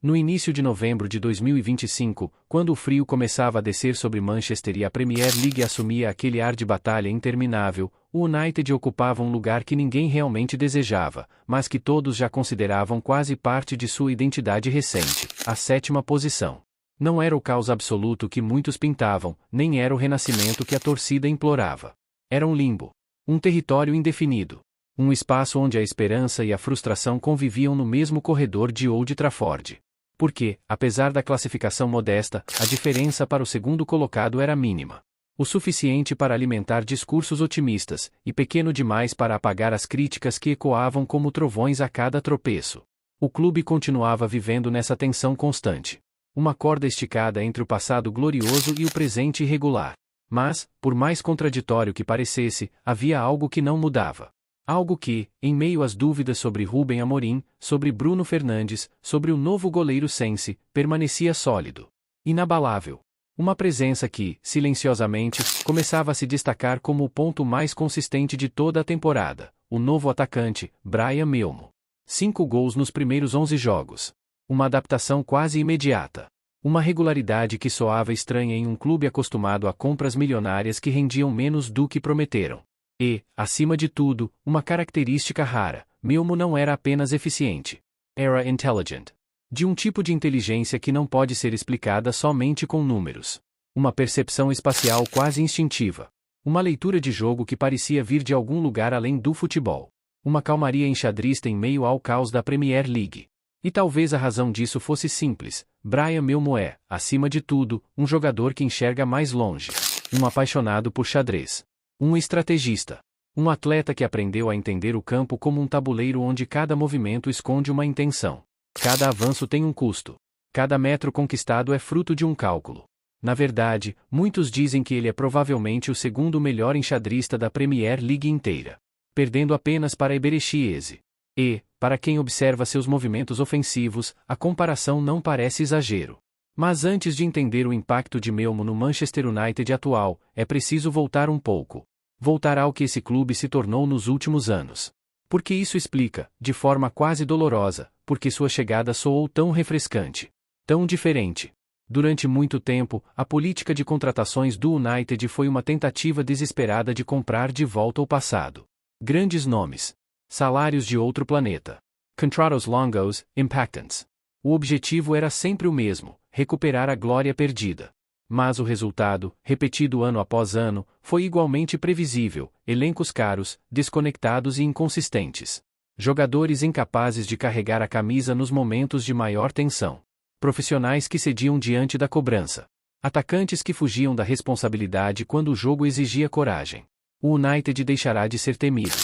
No início de novembro de 2025, quando o frio começava a descer sobre Manchester e a Premier League assumia aquele ar de batalha interminável, o United ocupava um lugar que ninguém realmente desejava, mas que todos já consideravam quase parte de sua identidade recente, a 7ª posição. Não era o caos absoluto que muitos pintavam, nem era o renascimento que a torcida implorava. Era um limbo. Um território indefinido. Um espaço onde a esperança e a frustração conviviam no mesmo corredor de Old Trafford. Porque, apesar da classificação modesta, a diferença para o segundo colocado era mínima. O suficiente para alimentar discursos otimistas, e pequeno demais para apagar as críticas que ecoavam como trovões a cada tropeço. O clube continuava vivendo nessa tensão constante. Uma corda esticada entre o passado glorioso e o presente irregular. Mas, por mais contraditório que parecesse, havia algo que não mudava. Algo que, em meio às dúvidas sobre Rúben Amorim, sobre Bruno Fernandes, sobre o novo goleiro Sensi, permanecia sólido. Inabalável. Uma presença que, silenciosamente, começava a se destacar como o ponto mais consistente de toda a temporada, o novo atacante, Bryan Mbeumo. 5 gols nos primeiros 11 jogos. Uma adaptação quase imediata. Uma regularidade que soava estranha em um clube acostumado a compras milionárias que rendiam menos do que prometeram. E, acima de tudo, uma característica rara: Mbeumo não era apenas eficiente. Era intelligent. De um tipo de inteligência que não pode ser explicada somente com números. Uma percepção espacial quase instintiva. Uma leitura de jogo que parecia vir de algum lugar além do futebol. Uma calmaria enxadrista em meio ao caos da Premier League. E talvez a razão disso fosse simples: Bryan Mbeumo é, acima de tudo, um jogador que enxerga mais longe. Um apaixonado por xadrez. Um estrategista. Um atleta que aprendeu a entender o campo como um tabuleiro onde cada movimento esconde uma intenção. Cada avanço tem um custo. Cada metro conquistado é fruto de um cálculo. Na verdade, muitos dizem que ele é provavelmente o segundo melhor enxadrista da Premier League inteira. Perdendo apenas para Eberechi Eze. E, para quem observa seus movimentos ofensivos, a comparação não parece exagero. Mas antes de entender o impacto de Mbeumo no Manchester United atual, é preciso voltar um pouco. Voltar ao que esse clube se tornou nos últimos anos. Porque isso explica, de forma quase dolorosa, porque sua chegada soou tão refrescante. Tão diferente. Durante muito tempo, a política de contratações do United foi uma tentativa desesperada de comprar de volta o passado. Grandes nomes. Salários de outro planeta. Contratos longos, impactantes. O objetivo era sempre o mesmo: recuperar a glória perdida. Mas o resultado, repetido ano após ano, foi igualmente previsível: elencos caros, desconectados e inconsistentes. Jogadores incapazes de carregar a camisa nos momentos de maior tensão. Profissionais que cediam diante da cobrança. Atacantes que fugiam da responsabilidade quando o jogo exigia coragem. O United deixará de ser temido.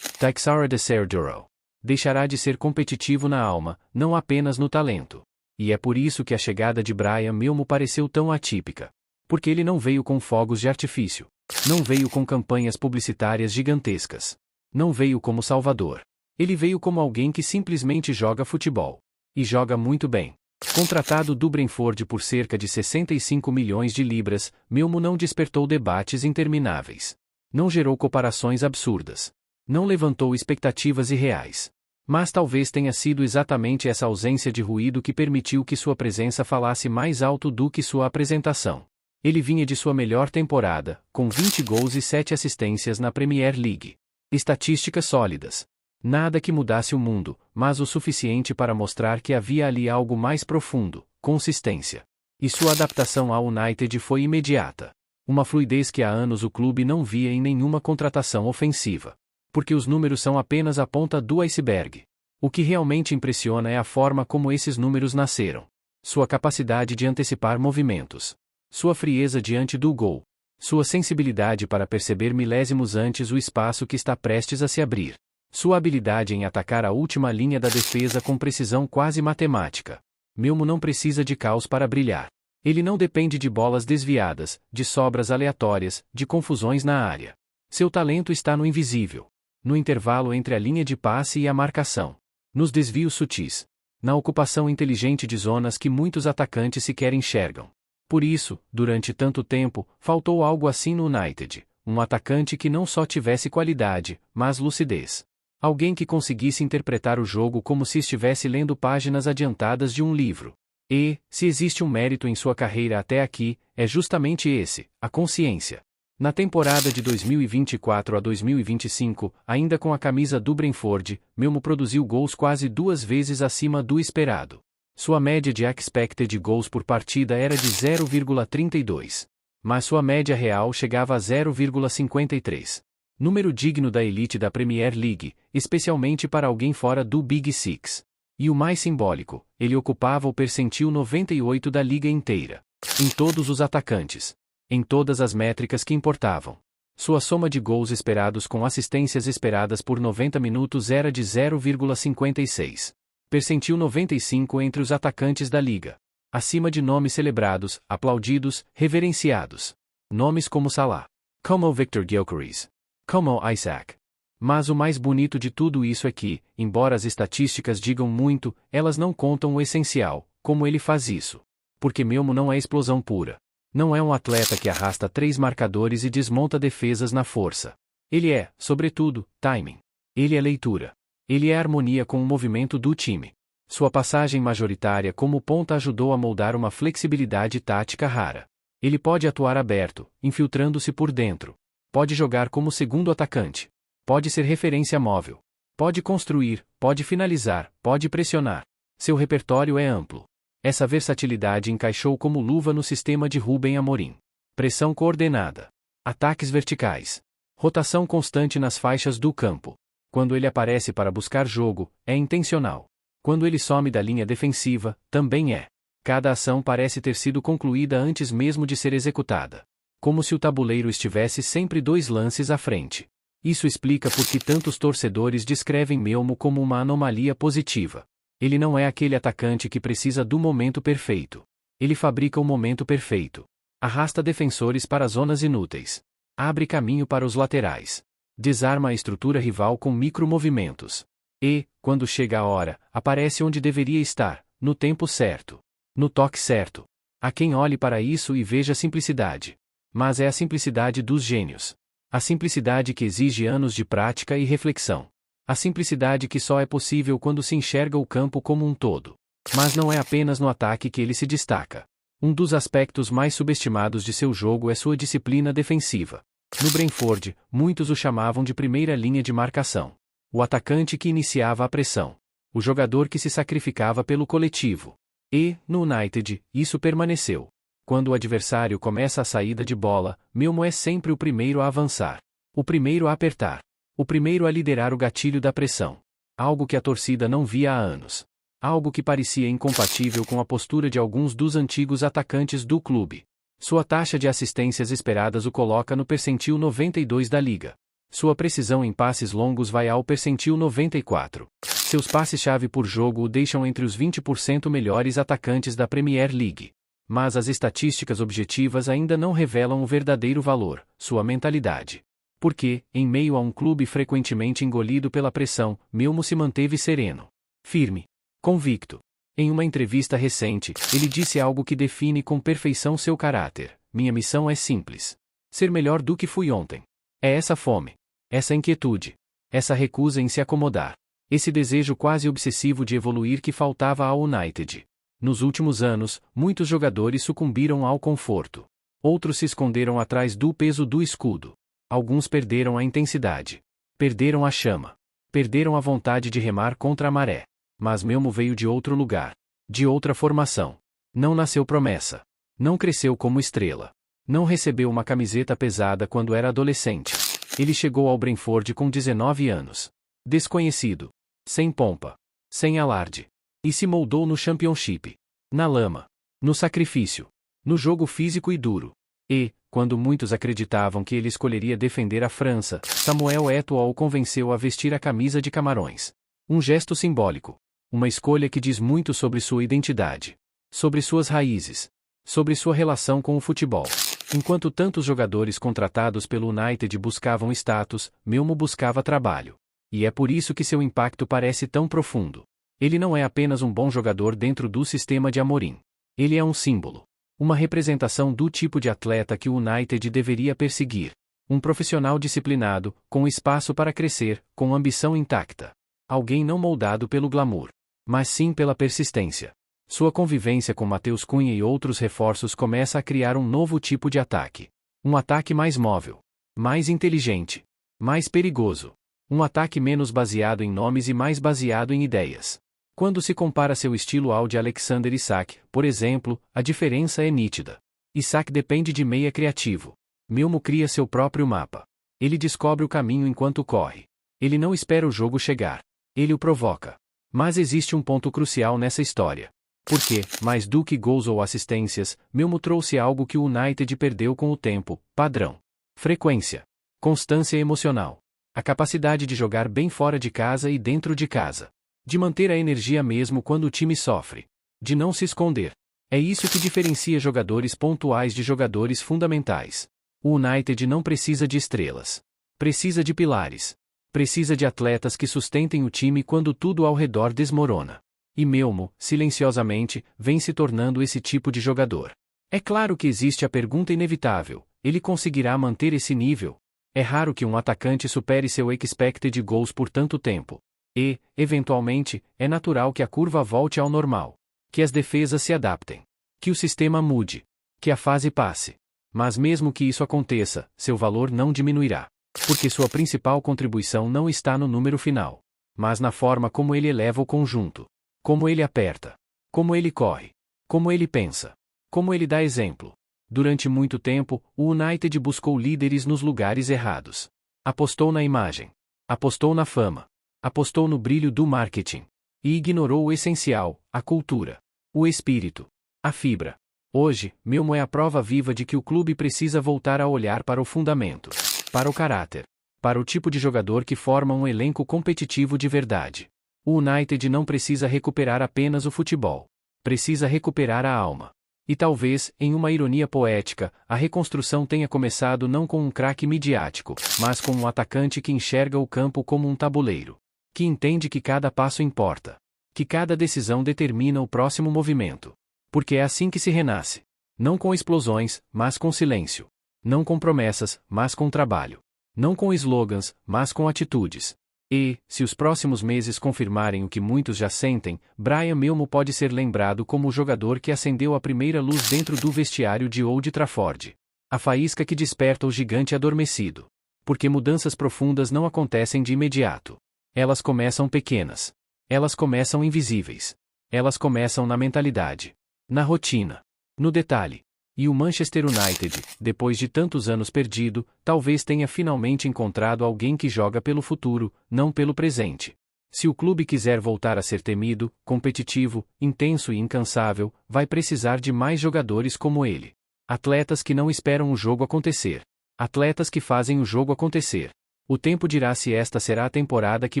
Deixará de ser duro. Deixará de ser competitivo na alma, não apenas no talento. E é por isso que a chegada de Bryan Mbeumo pareceu tão atípica. Porque ele não veio com fogos de artifício. Não veio com campanhas publicitárias gigantescas. Não veio como salvador. Ele veio como alguém que simplesmente joga futebol. E joga muito bem. Contratado do Brentford por cerca de 65 milhões de libras, Mbeumo não despertou debates intermináveis. Não gerou comparações absurdas. Não levantou expectativas irreais. Mas talvez tenha sido exatamente essa ausência de ruído que permitiu que sua presença falasse mais alto do que sua apresentação. Ele vinha de sua melhor temporada, com 20 gols e 7 assistências na Premier League. Estatísticas sólidas. Nada que mudasse o mundo, mas o suficiente para mostrar que havia ali algo mais profundo: consistência. E sua adaptação ao United foi imediata. Uma fluidez que há anos o clube não via em nenhuma contratação ofensiva. Porque os números são apenas a ponta do iceberg. O que realmente impressiona é a forma como esses números nasceram. Sua capacidade de antecipar movimentos. Sua frieza diante do gol. Sua sensibilidade para perceber milésimos antes o espaço que está prestes a se abrir. Sua habilidade em atacar a última linha da defesa com precisão quase matemática. Mbeumo não precisa de caos para brilhar. Ele não depende de bolas desviadas, de sobras aleatórias, de confusões na área. Seu talento está no invisível. No intervalo entre a linha de passe e a marcação. Nos desvios sutis. Na ocupação inteligente de zonas que muitos atacantes sequer enxergam. Por isso, durante tanto tempo, faltou algo assim no United: um atacante que não só tivesse qualidade, mas lucidez. Alguém que conseguisse interpretar o jogo como se estivesse lendo páginas adiantadas de um livro. E, se existe um mérito em sua carreira até aqui, é justamente esse, a consciência. Na temporada de 2024 a 2025, ainda com a camisa do Brentford, Melmo produziu gols quase 2 vezes acima do esperado. Sua média de expected goals por partida era de 0,32. Mas sua média real chegava a 0,53. Número digno da elite da Premier League, especialmente para alguém fora do Big Six. E o mais simbólico, ele ocupava o percentil 98 da liga inteira. Em todos os atacantes. Em todas as métricas que importavam. Sua soma de gols esperados com assistências esperadas por 90 minutos era de 0,56. Percentil 95 entre os atacantes da liga. Acima de nomes celebrados, aplaudidos, reverenciados. Nomes como Salah. Como Victor Gyökeres. Como Isaac. Mas o mais bonito de tudo isso é que, embora as estatísticas digam muito, elas não contam o essencial, como ele faz isso. Porque Melmo não é explosão pura. Não é um atleta que arrasta 3 marcadores e desmonta defesas na força. Ele é, sobretudo, timing. Ele é leitura. Ele é harmonia com o movimento do time. Sua passagem majoritária como ponta ajudou a moldar uma flexibilidade tática rara. Ele pode atuar aberto, infiltrando-se por dentro. Pode jogar como segundo atacante. Pode ser referência móvel. Pode construir, pode finalizar, pode pressionar. Seu repertório é amplo. Essa versatilidade encaixou como luva no sistema de Rubem Amorim. Pressão coordenada. Ataques verticais. Rotação constante nas faixas do campo. Quando ele aparece para buscar jogo, é intencional. Quando ele some da linha defensiva, também é. Cada ação parece ter sido concluída antes mesmo de ser executada. Como se o tabuleiro estivesse sempre 2 lances à frente. Isso explica por que tantos torcedores descrevem Melmo como uma anomalia positiva. Ele não é aquele atacante que precisa do momento perfeito. Ele fabrica o momento perfeito. Arrasta defensores para zonas inúteis. Abre caminho para os laterais. Desarma a estrutura rival com micromovimentos. E, quando chega a hora, aparece onde deveria estar, no tempo certo. No toque certo. Há quem olhe para isso e veja simplicidade. Mas é a simplicidade dos gênios. A simplicidade que exige anos de prática e reflexão. A simplicidade que só é possível quando se enxerga o campo como um todo. Mas não é apenas no ataque que ele se destaca. Um dos aspectos mais subestimados de seu jogo é sua disciplina defensiva. No Brentford, muitos o chamavam de primeira linha de marcação. O atacante que iniciava a pressão. O jogador que se sacrificava pelo coletivo. E, no United, isso permaneceu. Quando o adversário começa a saída de bola, Melmo é sempre o primeiro a avançar. O primeiro a apertar. O primeiro a liderar o gatilho da pressão. Algo que a torcida não via há anos. Algo que parecia incompatível com a postura de alguns dos antigos atacantes do clube. Sua taxa de assistências esperadas o coloca no percentil 92 da liga. Sua precisão em passes longos vai ao percentil 94. Seus passes-chave por jogo o deixam entre os 20% melhores atacantes da Premier League. Mas as estatísticas objetivas ainda não revelam o verdadeiro valor, sua mentalidade. Porque, em meio a um clube frequentemente engolido pela pressão, Melmo se manteve sereno. Firme. Convicto. Em uma entrevista recente, ele disse algo que define com perfeição seu caráter: minha missão é simples. Ser melhor do que fui ontem. É essa fome. Essa inquietude. Essa recusa em se acomodar. Esse desejo quase obsessivo de evoluir que faltava ao United. Nos últimos anos, muitos jogadores sucumbiram ao conforto. Outros se esconderam atrás do peso do escudo. Alguns perderam a intensidade. Perderam a chama. Perderam a vontade de remar contra a maré. Mas Melmo veio de outro lugar. De outra formação. Não nasceu promessa. Não cresceu como estrela. Não recebeu uma camiseta pesada quando era adolescente. Ele chegou ao Brentford com 19 anos. Desconhecido. Sem pompa. Sem alarde. E se moldou no Championship. Na lama. No sacrifício. No jogo físico e duro. E, quando muitos acreditavam que ele escolheria defender a França, Samuel Eto'o o convenceu a vestir a camisa de Camarões. Um gesto simbólico. Uma escolha que diz muito sobre sua identidade. Sobre suas raízes. Sobre sua relação com o futebol. Enquanto tantos jogadores contratados pelo United buscavam status, Melmo buscava trabalho. E é por isso que seu impacto parece tão profundo. Ele não é apenas um bom jogador dentro do sistema de Amorim. Ele é um símbolo. Uma representação do tipo de atleta que o United deveria perseguir. Um profissional disciplinado, com espaço para crescer, com ambição intacta. Alguém não moldado pelo glamour. Mas sim pela persistência. Sua convivência com Matheus Cunha e outros reforços começa a criar um novo tipo de ataque. Um ataque mais móvel, mais inteligente, mais perigoso. Um ataque menos baseado em nomes e mais baseado em ideias. Quando se compara seu estilo ao de Alexander Isak, por exemplo, a diferença é nítida. Isak depende de meia criativo. Milmo cria seu próprio mapa. Ele descobre o caminho enquanto corre. Ele não espera o jogo chegar. Ele o provoca. Mas existe um ponto crucial nessa história. Porque, mais do que gols ou assistências, Milmo trouxe algo que o United perdeu com o tempo: padrão, frequência, constância emocional. A capacidade de jogar bem fora de casa e dentro de casa. De manter a energia mesmo quando o time sofre. De não se esconder. É isso que diferencia jogadores pontuais de jogadores fundamentais. O United não precisa de estrelas. Precisa de pilares. Precisa de atletas que sustentem o time quando tudo ao redor desmorona. E Milmo, silenciosamente, vem se tornando esse tipo de jogador. É claro que existe a pergunta inevitável: ele conseguirá manter esse nível? É raro que um atacante supere seu expected goals por tanto tempo. E, eventualmente, é natural que a curva volte ao normal. Que as defesas se adaptem. Que o sistema mude. Que a fase passe. Mas mesmo que isso aconteça, seu valor não diminuirá. Porque sua principal contribuição não está no número final. Mas na forma como ele eleva o conjunto. Como ele aperta. Como ele corre. Como ele pensa. Como ele dá exemplo. Durante muito tempo, o United buscou líderes nos lugares errados. Apostou na imagem. Apostou na fama. Apostou no brilho do marketing. E ignorou o essencial: a cultura. O espírito. A fibra. Hoje, Milmo é a prova viva de que o clube precisa voltar a olhar para o fundamento. Para o caráter. Para o tipo de jogador que forma um elenco competitivo de verdade. O United não precisa recuperar apenas o futebol. Precisa recuperar a alma. E talvez, em uma ironia poética, a reconstrução tenha começado não com um craque midiático, mas com um atacante que enxerga o campo como um tabuleiro. Que entende que cada passo importa. Que cada decisão determina o próximo movimento. Porque é assim que se renasce. Não com explosões, mas com silêncio. Não com promessas, mas com trabalho. Não com slogans, mas com atitudes. E, se os próximos meses confirmarem o que muitos já sentem, Brian Milmo pode ser lembrado como o jogador que acendeu a primeira luz dentro do vestiário de Old Trafford. A faísca que desperta o gigante adormecido. Porque mudanças profundas não acontecem de imediato. Elas começam pequenas. Elas começam invisíveis. Elas começam na mentalidade. Na rotina. No detalhe. E o Manchester United, depois de tantos anos perdido, talvez tenha finalmente encontrado alguém que joga pelo futuro, não pelo presente. Se o clube quiser voltar a ser temido, competitivo, intenso e incansável, vai precisar de mais jogadores como ele. Atletas que não esperam o jogo acontecer. Atletas que fazem o jogo acontecer. O tempo dirá se esta será a temporada que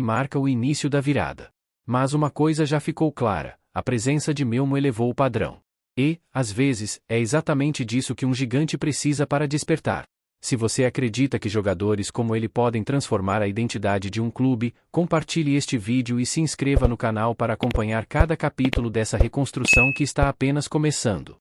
marca o início da virada. Mas uma coisa já ficou clara: a presença de Milmo elevou o padrão. E, às vezes, é exatamente disso que um gigante precisa para despertar. Se você acredita que jogadores como ele podem transformar a identidade de um clube, compartilhe este vídeo e se inscreva no canal para acompanhar cada capítulo dessa reconstrução que está apenas começando.